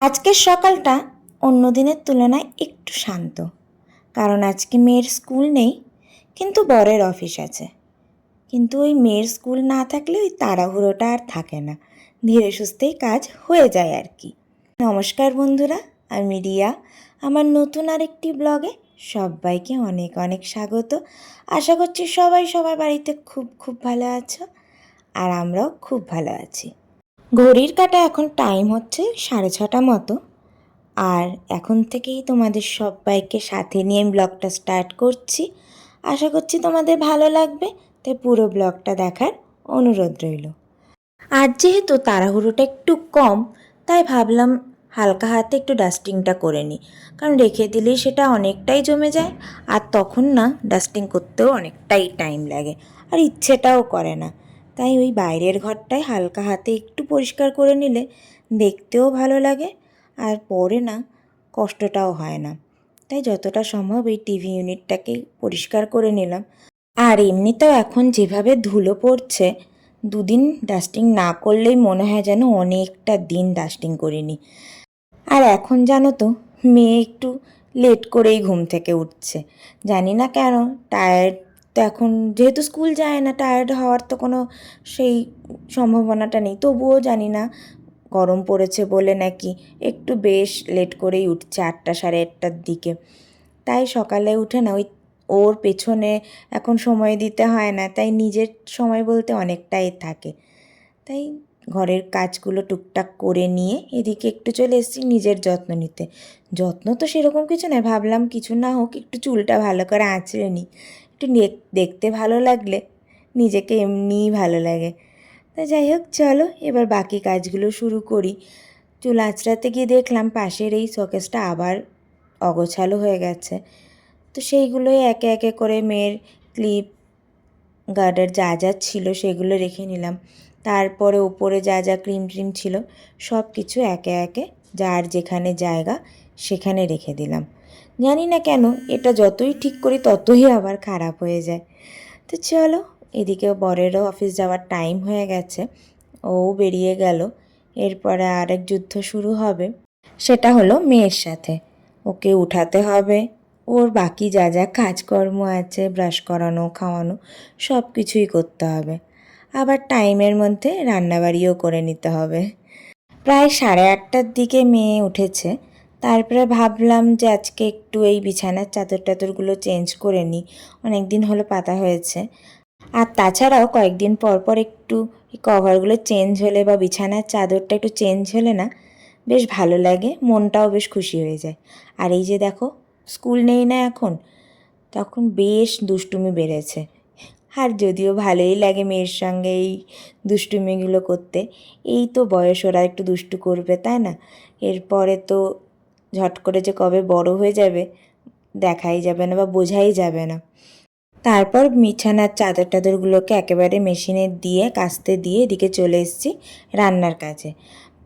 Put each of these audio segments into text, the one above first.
আজকের সকালটা অন্য দিনের তুলনায় একটু শান্ত, কারণ আজকে মেয়ের স্কুল নেই, কিন্তু বরের অফিস আছে। কিন্তু ওই মেয়ের স্কুল না থাকলে ওই তাড়াহুড়োটা আর থাকে না, ধীরে সুস্থেই কাজ হয়ে যায় আর কি। নমস্কার বন্ধুরা, আমি রিয়া। আমার নতুন আরেকটি ব্লগে সবাইকে অনেক অনেক স্বাগত। আশা করছি সবাই সবার বাড়িতে খুব খুব ভালো আছো, আর আমরাও খুব ভালো আছি। ঘড়ির কাঁটা এখন টাইম হচ্ছে 6:30 মতো, আর এখন থেকেই তোমাদের সবাইকে সাথে নিয়ে আমি ব্লগটা স্টার্ট করছি। আশা করছি তোমাদের ভালো লাগবে, তাই পুরো ব্লগটা দেখার অনুরোধ রইল। আর যেহেতু তাড়াহুড়োটা একটু কম, তাই ভাবলাম হালকা হাতে একটু ডাস্টিংটা করে নিই, কারণ রেখে দিলেই সেটা অনেকটাই জমে যায়, আর তখন না ডাস্টিং করতেও অনেকটাই টাইম লাগে, আর ইচ্ছেটাও করে না। তাই ওই বাইরের ঘরটায় হালকা হাতে একটু পরিষ্কার করে নিলে দেখতেও ভালো লাগে, আর পরে না কষ্টটাও হয় না। তাই যতটা সম্ভব এই টিভি ইউনিটটাকে পরিষ্কার করে নিলাম। আর এমনিতেও এখন যেভাবে ধুলো পড়ছে, দুদিন ডাস্টিং না করলেই মনে হয় যেন অনেকটা দিন ডাস্টিং করিনি। আর এখন জানো তো, মেয়ে একটু লেট করেই ঘুম থেকে উঠছে, জানি না কেন। টায়ার্ড তো এখন, যেহেতু স্কুল যায় না, টায়ার্ড হওয়ার তো কোনো সেই সম্ভাবনাটা নেই। তবুও জানি না, গরম পড়েছে বলে নাকি একটু বেশ লেট করেই উঠছে, 8টা 8:30টার দিকে। তাই সকালে উঠে না ওই ওর পেছনে এখন সময় দিতে হয় না, তাই নিজের সময় বলতে অনেকটাই থাকে। তাই ঘরের কাজগুলো টুকটাক করে নিয়ে এদিকে একটু চলে এসেছি নিজের যত্ন নিতে। যত্ন তো সেরকম কিছু নয়, ভাবলাম কিছু না হোক একটু চুলটা ভালো করে আঁচড়ে নিই, একটু দেখতে ভালো লাগলে নিজেকে এমনিই ভালো লাগে। তা যাই হোক, চলো এবার বাকি কাজগুলো শুরু করি। চুল আঁচড়াতে গিয়ে দেখলাম পাশের এই শোকেসটা আবার অগোছালো হয়ে গেছে, তো সেইগুলোই একে একে করে মেয়ের ক্লিপ গার্ডার যা যা ছিল সেগুলো রেখে নিলাম। তারপরে উপরে যা যা ক্রিম ট্রিম ছিল সব কিছু একে একে যার যেখানে জায়গা সেখানে রেখে দিলাম। জানি না কেন এটা যতই ঠিক করি ততই আবার খারাপ হয়ে যায়। তো চলো, এদিকে বরেরও অফিস যাওয়ার টাইম হয়ে গেছে, ও বেরিয়ে গেল। এরপরে আরেক যুদ্ধ শুরু হবে, সেটা হলো মেয়ের সাথে। ওকে উঠাতে হবে, ওর বাকি যা যা কাজকর্ম আছে, ব্রাশ করানো, খাওয়ানো, সব কিছুই করতে হবে। আবার টাইমের মধ্যে রান্নাবাড়িও করে নিতে হবে। প্রায় 8:30টার দিকে মেয়ে উঠেছে। তারপরে ভাবলাম যে আজকে একটু এই বিছানার চাদর টাদরগুলো চেঞ্জ করে নিই, অনেক দিন হলো পাতা হয়েছে। আর তাছাড়াও কয়েকদিন পর পর একটু এই কভারগুলো চেঞ্জ হলে বা বিছানার চাদরটা একটু চেঞ্জ হলে না বেশ ভালো লাগে, মনটাও বেশ খুশি হয়ে যায়। আর এই যে দেখো, স্কুল নেই না এখন, তখন বেশ দুষ্টুমি বেড়েছে। আর যদিও ভালোই লাগে মেয়ের সঙ্গে এই দুষ্টুমিগুলো করতে। এই তো বয়স, ওরা একটু দুষ্টু করবে, তাই না? এরপরে তো ঝট করে যে কবে বড় হয়ে যাবে দেখাই যাবে না বা বোঝাই যাবে না। তারপর বিছানার চাদর টাদরগুলোকে একেবারে মেশিনে দিয়ে কাচতে দিয়ে এদিকে চলে এসেছি রান্নার কাজে।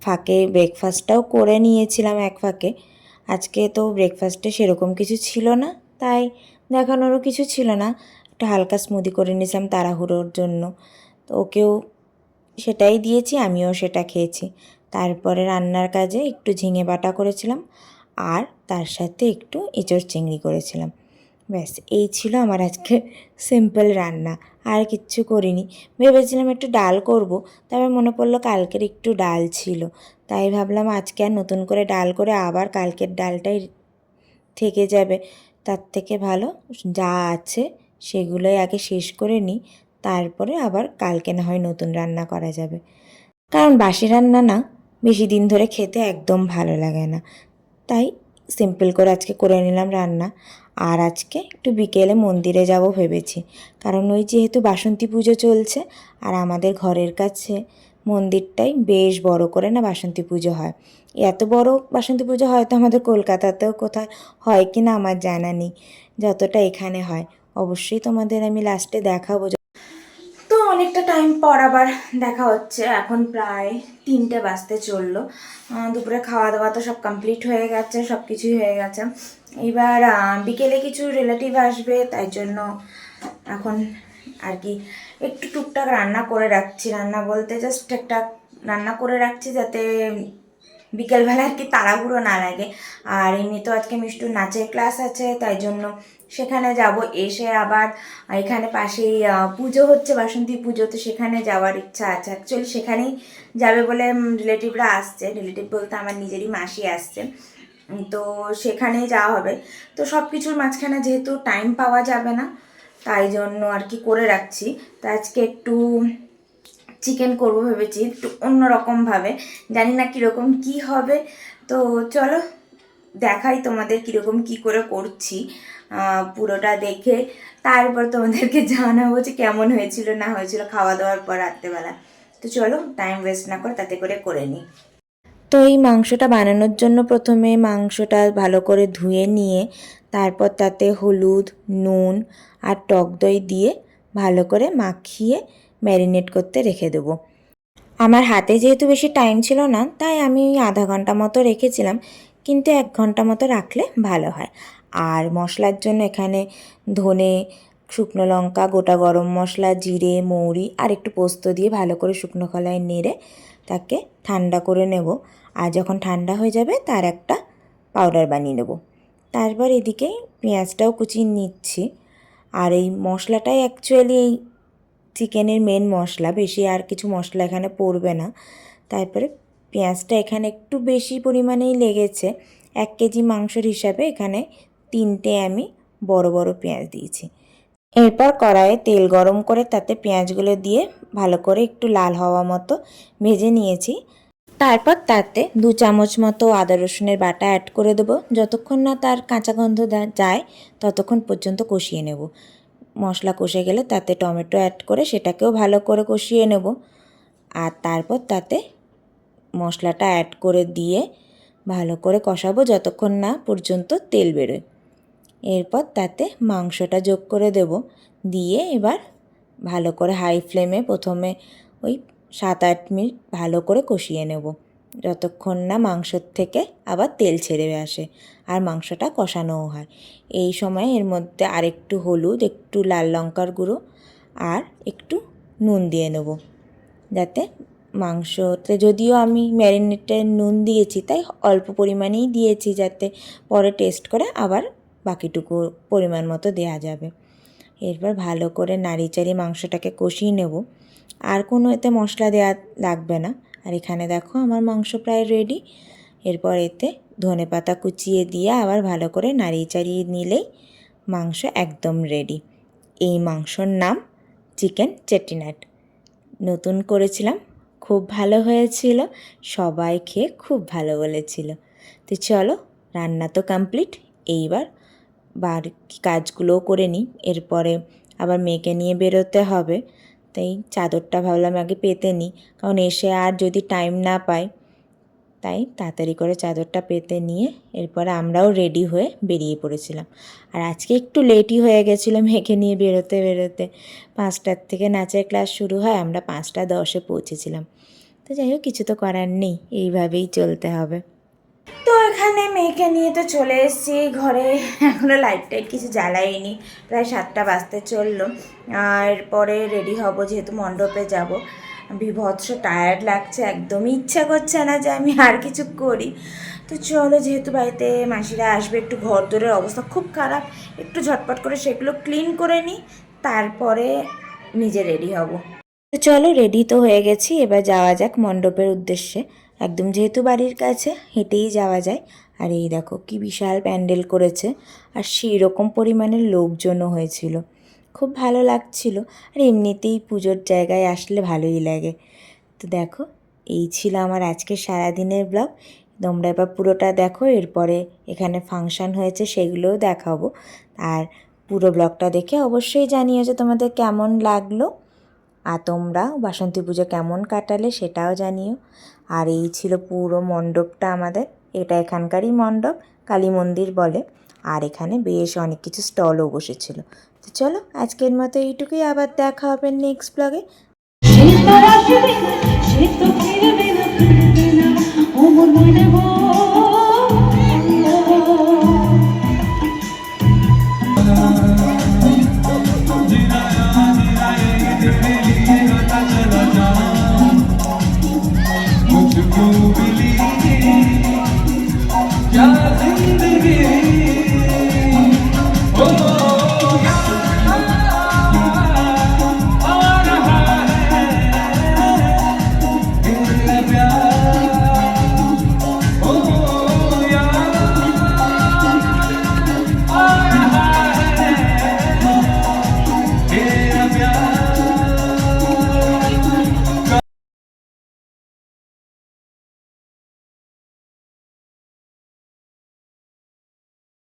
ফাঁকে ব্রেকফাস্টটাও করে নিয়েছিলাম এক ফাঁকে। আজকে তো ব্রেকফাস্টে সেরকম কিছু ছিল না, তাই দেখানোরও কিছু ছিল না। একটা হালকা স্মুদি করে নিয়েছিলাম তাড়াহুড়োর জন্য, তো ওকেও সেটাই দিয়েছি, আমিও সেটা খেয়েছি। তারপরে রান্নার কাজে একটু ঝিঙে বাটা করেছিলাম, আর তার সাথে একটু এঁচোড় চিংড়ি করেছিলাম। ব্যাস এই ছিল আমার আজকে সিম্পল রান্না, আর কিচ্ছু করিনি। ভেবেছিলাম একটু ডাল করব, তবে মনে পড়লো কালকের একটু ডাল ছিল, তাই ভাবলাম আজকে আর নতুন করে ডাল করে আবার কালকের ডালটাই থেকে যাবে। তার থেকে ভালো যা আছে সেগুলোই আগে শেষ করে নিই, তারপরে আবার কালকে না হয় নতুন রান্না করা যাবে। কারণ বাসি রান্না না বেশি দিন ধরে খেতে একদম ভালো লাগে না। তাই সিম্পল করে আজকে করে নিলাম রান্না। আর আজকে একটু বিকেলে মন্দিরে যাব ভেবেছি, কারণ ওই যেহেতু বাসন্তী পুজো চলছে, আর আমাদের ঘরের কাছে মন্দিরটাই বেশ বড় করে না বাসন্তী পুজো হয়। এত বড় বাসন্তী পুজো হয়তো আমাদের কলকাতাতেও কোথায় হয় কি না আমার জানা নেই, যতটা এখানে হয়। অবশ্যই তোমাদের আমি লাস্টে দেখাবো। তো অনেকটা টাইম পর আবার দেখা হচ্ছে, এখন প্রায় 3টে বাজতে চললো। দুপুরে খাওয়া দাওয়া তো সব কমপ্লিট হয়ে গেছে, সব কিছুই হয়ে গেছে। এবার বিকেলে কিছু রিলেটিভ আসবে, তাই জন্য এখন আর কি একটু টুকটাক রান্না করে রাখছি। রান্না বলতে জাস্ট একটা রান্না করে রাখছি, যাতে বিকেলবেলা আর কি তাড়াহুড়ো না লাগে। আর এমনি তো আজকে মিষ্টুর নাচের ক্লাস আছে, তাই জন্য সেখানে যাব। এসে আবার এখানে পাশেই পুজো হচ্ছে, বাসন্তী পুজো, তো সেখানে যাওয়ার ইচ্ছা আছে। অ্যাকচুয়ালি সেখানেই যাবে বলে রিলেটিভরা আসছে, রিলেটিভ বলতে আমার নিজেরই মাসি আসছে, তো সেখানেই যাওয়া হবে। তো সব কিছুর মাঝখানে যেহেতু টাইম পাওয়া যাবে না, তাই জন্য আর কি করে রাখছি। তো আজকে একটু চিকেন করবো ভেবেছি, একটু অন্যরকমভাবে, জানি না কীরকম কি হবে। তো চলো দেখাই তোমাদের কীরকম কি করে করছি, পুরোটা দেখে তারপর তোমাদেরকে জানাবো যে কেমন হয়েছিল না হয়েছিল খাওয়া দাওয়ার পর রাত্রেবেলা। তো চলো টাইম ওয়েস্ট না করে তাতে করে নিই। তো এই মাংসটা বানানোর জন্য প্রথমে মাংসটা ভালো করে ধুয়ে নিয়ে তারপর তাতে হলুদ, নুন আর টক দই দিয়ে ভালো করে মাখিয়ে ম্যারিনেট করতে রেখে দেবো। আমার হাতে যেহেতু বেশি টাইম ছিল না, তাই আমি ওই আধা ঘন্টা মতো রেখেছিলাম, কিন্তু 1 ঘন্টা মতো রাখলে ভালো হয়। আর মশলার জন্য এখানে ধনে, শুকনো লঙ্কা, গোটা গরম মশলা, জিরে, মৌরি আর একটু পোস্ত দিয়ে ভালো করে শুকনো খোলায় নেড়ে তাকে ঠান্ডা করে নেব। আর যখন ঠান্ডা হয়ে যাবে তার একটা পাউডার বানিয়ে নেব। তারপর এদিকে পেঁয়াজটাও কুচিয়ে নিচ্ছি। আর এই মশলাটাই অ্যাকচুয়ালি এই চিকেনের মেন মশলা, বেশি আর কিছু মশলা এখানে পড়বে না। তারপরে পেঁয়াজটা এখানে একটু বেশি পরিমাণেই লেগেছে, 1 কেজি মাংসের হিসাবে এখানে 3টে আমি বড় বড় পেঁয়াজ দিয়েছি। এরপর কড়াইয়ে তেল গরম করে তাতে পেঁয়াজগুলো দিয়ে ভালো করে একটু লাল হওয়া মতো ভেজে নিয়েছি। তারপর তাতে 2 চামচ মতো আদা রসুনের বাটা অ্যাড করে দেবো। যতক্ষণ না তার কাঁচা গন্ধ যায় ততক্ষণ পর্যন্ত কষিয়ে নেব। মশলা কষে গেলে তাতে টমেটো অ্যাড করে সেটাকেও ভালো করে কষিয়ে নেব। আর তারপর তাতে মশলাটা অ্যাড করে দিয়ে ভালো করে কষাবো যতক্ষণ না পর্যন্ত তেল বেরোয়। এরপর তাতে মাংসটা যোগ করে দেব, দিয়ে এবার ভালো করে হাই ফ্লেমে প্রথমে ওই 7-8 মিনিট ভালো করে কষিয়ে নেব, যতক্ষণ না মাংসর থেকে আবার তেল ছেড়ে আসে আর মাংসটা কষানোও হয়। এই সময় এর মধ্যে আরেকটু হলুদ, একটু লাল লঙ্কার গুঁড়ো আর একটু নুন দিয়ে নেব, যাতে মাংসতে যদিও আমি ম্যারিনেটে নুন দিয়েছি তাই অল্প পরিমাণেই দিয়েছি, যাতে পরে টেস্ট করে আবার বাকিটুকু পরিমাণ মতো দেওয়া যাবে। এরপর ভালো করে নাড়িচাড়ি মাংসটাকে কষিয়ে নেব, আর কোনো এতে মশলা দেওয়া লাগবে না। আর এখানে দেখো আমার মাংস প্রায় রেডি। এরপর এতে ধনেপাতা কুচিয়ে দিয়ে আবার ভালো করে নাড়িয়ে চাড়িয়ে নিলেই মাংস একদম রেডি। এই মাংসর নাম চিকেন চেটিনাট। নতুন করেছিলাম, খুব ভালো হয়েছিল, সবাই খেয়ে খুব ভালো বলেছিল। তো চলো রান্না তো কমপ্লিট, এইবার বাকি কাজগুলোও করে নিই, এরপরে আবার মেয়েকে নিয়ে বেরোতে হবে। তাই চাদরটা ভাবলাম আগে পেতে নিই, কারণ এসে আর যদি টাইম না পাই, তাই তাড়াতাড়ি করে চাদরটা পেতে নিয়ে এরপরে আমরাও রেডি হয়ে বেরিয়ে পড়েছিলাম। আর আজকে একটু লেটই হয়ে গেছিলো মেয়েকে নিয়ে বেরোতে 5টার থেকে নাচের ক্লাস শুরু হয়, আমরা 5টা 10-এ পৌঁছেছিলাম। তো যাই হোক, কিছু তো করার নেই, এইভাবেই চলতে হবে। তো এখানে মেয়েকে নিয়ে তো চলে এসেছি ঘরে, এখনও লাইট টাইট কিছু জ্বালাইনি, প্রায় 7টা বাজতে চললো। আর পরে রেডি হব, যেহেতু মণ্ডপে যাব। বিভৎস টায়ার্ড লাগছে, একদমই ইচ্ছা করছে না যে আমি আর কিছু করি। তো চলো, যেহেতু বাড়িতে মাসিরা আসবে, একটু ঘর দোরের অবস্থা খুব খারাপ, একটু ঝটপট করে সেগুলো ক্লিন করে নিই, তারপরে নিজে রেডি হব। তো চলো, রেডি তো হয়ে গেছি, এবার যাওয়া যাক মণ্ডপের উদ্দেশ্যে। একদম যেহেতু বাড়ির কাছে, হেঁটেই যাওয়া যায়। আর এই দেখো কি বিশাল প্যান্ডেল করেছে, আর সেই রকম পরিমাণের লোকজনও হয়েছিল, খুব ভালো লাগছিল। আর এমনিতেই পুজোর জায়গায় আসলে ভালোই লাগে। তো দেখো, এই ছিল আমার আজকের সারাদিনের ব্লগ। তোমরা এবার পুরোটা দেখো, এরপরে এখানে ফাংশান হয়েছে সেগুলোও দেখাবো। আর পুরো ব্লগটা দেখে অবশ্যই জানিও যে তোমাদের কেমন লাগলো, আর তোমরা বাসন্তী পুজো কেমন কাটালে সেটাও জানিও। আর এই ছিল পুরো মণ্ডপটা আমাদের, এটা এখানকারই মণ্ডপ, কালী মন্দির বলে। আর এখানে বেশ অনেক কিছু স্টলও বসেছিল। তো চলো, আজকের মতো এইটুকুই, আবার দেখা হবে নেক্সট ব্লগে।